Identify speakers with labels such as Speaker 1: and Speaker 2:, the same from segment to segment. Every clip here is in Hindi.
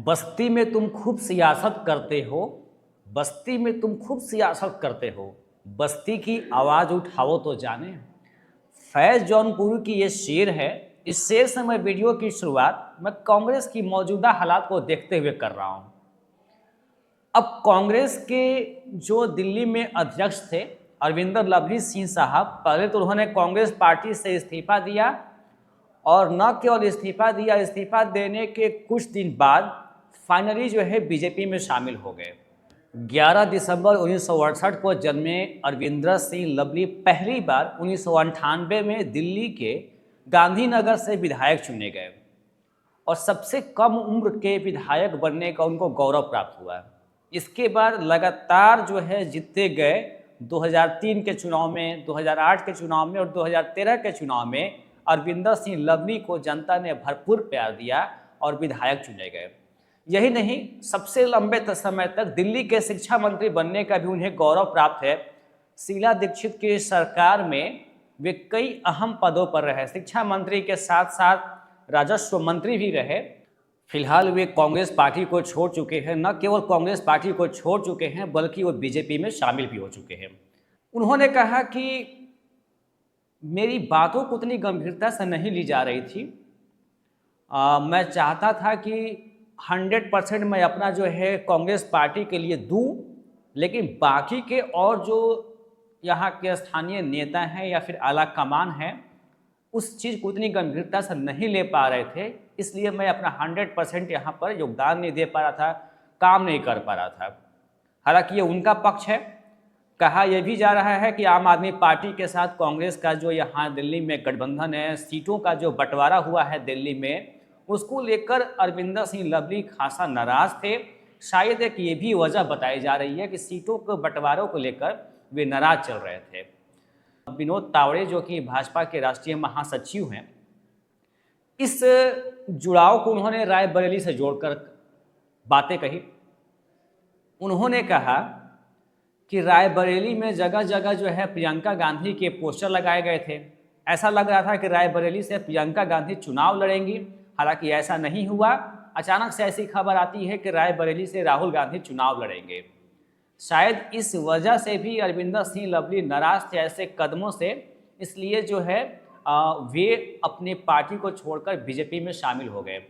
Speaker 1: बस्ती में तुम खूब सियासत करते हो, बस्ती में तुम खूब सियासत करते हो, बस्ती की आवाज़ उठाओ तो जाने। फैज़ जौनपुरी की ये शेर है। इस शेर से मैं वीडियो की शुरुआत मैं कांग्रेस की मौजूदा हालात को देखते हुए कर रहा हूँ। अब कांग्रेस के जो दिल्ली में अध्यक्ष थे अरविंदर लवली सिंह साहब, पहले तो उन्होंने कांग्रेस पार्टी से इस्तीफा दिया और न केवल इस्तीफा दिया, इस्तीफा देने के कुछ दिन बाद फाइनली जो है बीजेपी में शामिल हो गए। 11 दिसंबर 1968 को जन्मे अरविंदर सिंह लवली पहली बार 1998 में दिल्ली के गांधीनगर से विधायक चुने गए और सबसे कम उम्र के विधायक बनने का उनको गौरव प्राप्त हुआ। इसके बाद लगातार जो है जीतते गए। 2003 के चुनाव में, 2008 के चुनाव में और 2013 के चुनाव में अरविंदर सिंह लवली को जनता ने भरपूर प्यार दिया और विधायक चुने गए। यही नहीं, सबसे लंबे समय तक दिल्ली के शिक्षा मंत्री बनने का भी उन्हें गौरव प्राप्त है। शीला दीक्षित की सरकार में वे कई अहम पदों पर रहे, शिक्षा मंत्री के साथ साथ राजस्व मंत्री भी रहे। फिलहाल वे कांग्रेस पार्टी को छोड़ चुके हैं। न केवल कांग्रेस पार्टी को छोड़ चुके हैं बल्कि वो बीजेपी में शामिल भी हो चुके हैं। उन्होंने कहा कि मेरी बातों को उतनी गंभीरता से नहीं ली जा रही थी। मैं चाहता था कि 100% मैं अपना जो है कांग्रेस पार्टी के लिए दूं, लेकिन बाकी के और जो यहाँ के स्थानीय नेता हैं या फिर आला कमान हैं उस चीज़ को उतनी गंभीरता से नहीं ले पा रहे थे, इसलिए मैं अपना 100% यहाँ पर योगदान नहीं दे पा रहा था, काम नहीं कर पा रहा था। हालांकि ये उनका पक्ष है। कहा यह भी जा रहा है कि आम आदमी पार्टी के साथ कांग्रेस का जो यहाँ दिल्ली में गठबंधन है, सीटों का जो बंटवारा हुआ है दिल्ली में, उसको लेकर अरविंदर सिंह लवली खासा नाराज थे। शायद एक ये भी वजह बताई जा रही है कि सीटों के बंटवारों को लेकर वे नाराज चल रहे थे। विनोद तावड़े जो कि भाजपा के राष्ट्रीय महासचिव हैं, इस जुड़ाव को उन्होंने रायबरेली से जोड़कर बातें कही। उन्होंने कहा कि रायबरेली में जगह जगह जो है प्रियंका गांधी के पोस्टर लगाए गए थे। ऐसा लग रहा था कि रायबरेली से प्रियंका गांधी चुनाव लड़ेंगी, हालांकि ऐसा नहीं हुआ। अचानक से ऐसी खबर आती है कि रायबरेली से राहुल गांधी चुनाव लड़ेंगे। शायद इस वजह से भी अरविंदर सिंह लवली नाराज थे ऐसे कदमों से, इसलिए जो है वे अपनी पार्टी को छोड़कर बीजेपी में शामिल हो गए।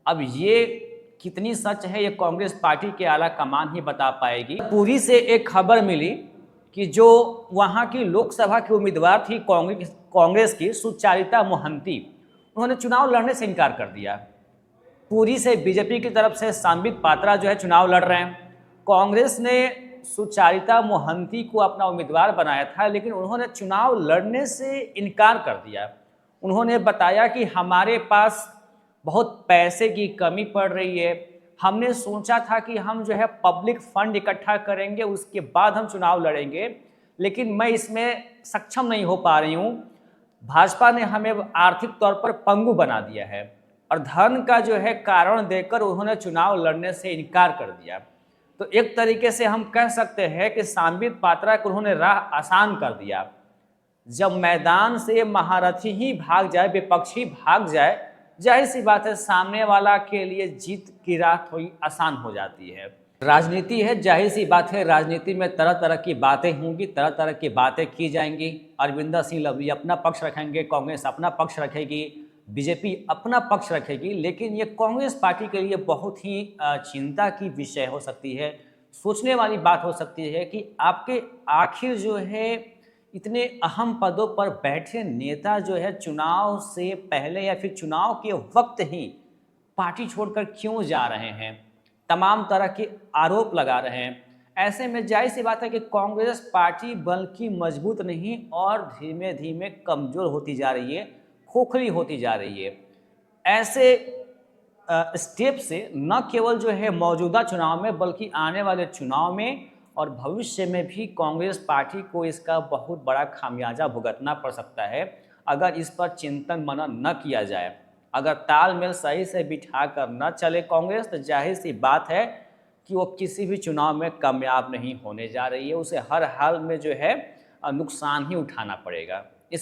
Speaker 1: अब ये कितनी सच है ये कांग्रेस पार्टी के आला कमान ही बता पाएगी। पूरी से एक खबर मिली कि जो वहाँ की लोकसभा की उम्मीदवार थी कांग्रेस की सुचारिता मोहंती, उन्होंने चुनाव लड़ने से इनकार कर दिया। पूरी से बीजेपी की तरफ से सांबित पात्रा जो है चुनाव लड़ रहे हैं। कांग्रेस ने सुचारिता मोहंती को अपना उम्मीदवार बनाया था, लेकिन उन्होंने चुनाव लड़ने से इनकार कर दिया। उन्होंने बताया कि हमारे पास बहुत पैसे की कमी पड़ रही है, हमने सोचा था कि हम जो है पब्लिक फंड इकट्ठा करेंगे, उसके बाद हम चुनाव लड़ेंगे, लेकिन मैं इसमें सक्षम नहीं हो पा रही हूँ। भाजपा ने हमें आर्थिक तौर पर पंगु बना दिया है और धन का जो है कारण देकर उन्होंने चुनाव लड़ने से इनकार कर दिया। तो एक तरीके से हम कह सकते हैं कि सांबित पात्रा को उन्होंने राह आसान कर दिया। जब मैदान से महारथी ही भाग जाए, विपक्षी भाग जाए, जाहिर सी बात है सामने वाला के लिए जीत की राह थोड़ी आसान हो जाती है। राजनीति है, जाहिर सी बात है राजनीति में तरह तरह की बातें होंगी, तरह तरह की बातें की जाएंगी। अरविंदर सिंह लवली अपना पक्ष रखेंगे, कांग्रेस अपना पक्ष रखेगी, बीजेपी अपना पक्ष रखेगी, लेकिन ये कांग्रेस पार्टी के लिए बहुत ही चिंता की विषय हो सकती है, सोचने वाली बात हो सकती है कि आपके आखिर जो है इतने अहम पदों पर बैठे नेता जो है चुनाव से पहले या फिर चुनाव के वक्त ही पार्टी छोड़कर क्यों जा रहे हैं, तमाम तरह के आरोप लगा रहे हैं। ऐसे में जाहिर सी बात है कि कांग्रेस पार्टी बल्कि मजबूत नहीं और धीमे धीमे कमज़ोर होती जा रही है, खोखली होती जा रही है। ऐसे स्टेप से न केवल जो है मौजूदा चुनाव में बल्कि आने वाले चुनाव में और भविष्य में भी कांग्रेस पार्टी को इसका बहुत बड़ा खामियाजा भुगतना पड़ सकता है अगर इस पर चिंतन मनन न किया जाए। अगर तालमेल सही से बिठा कर न चले कांग्रेस, तो जाहिर सी बात है कि वो किसी भी चुनाव में कामयाब नहीं होने जा रही है। उसे हर हाल में जो है नुकसान ही उठाना पड़ेगा।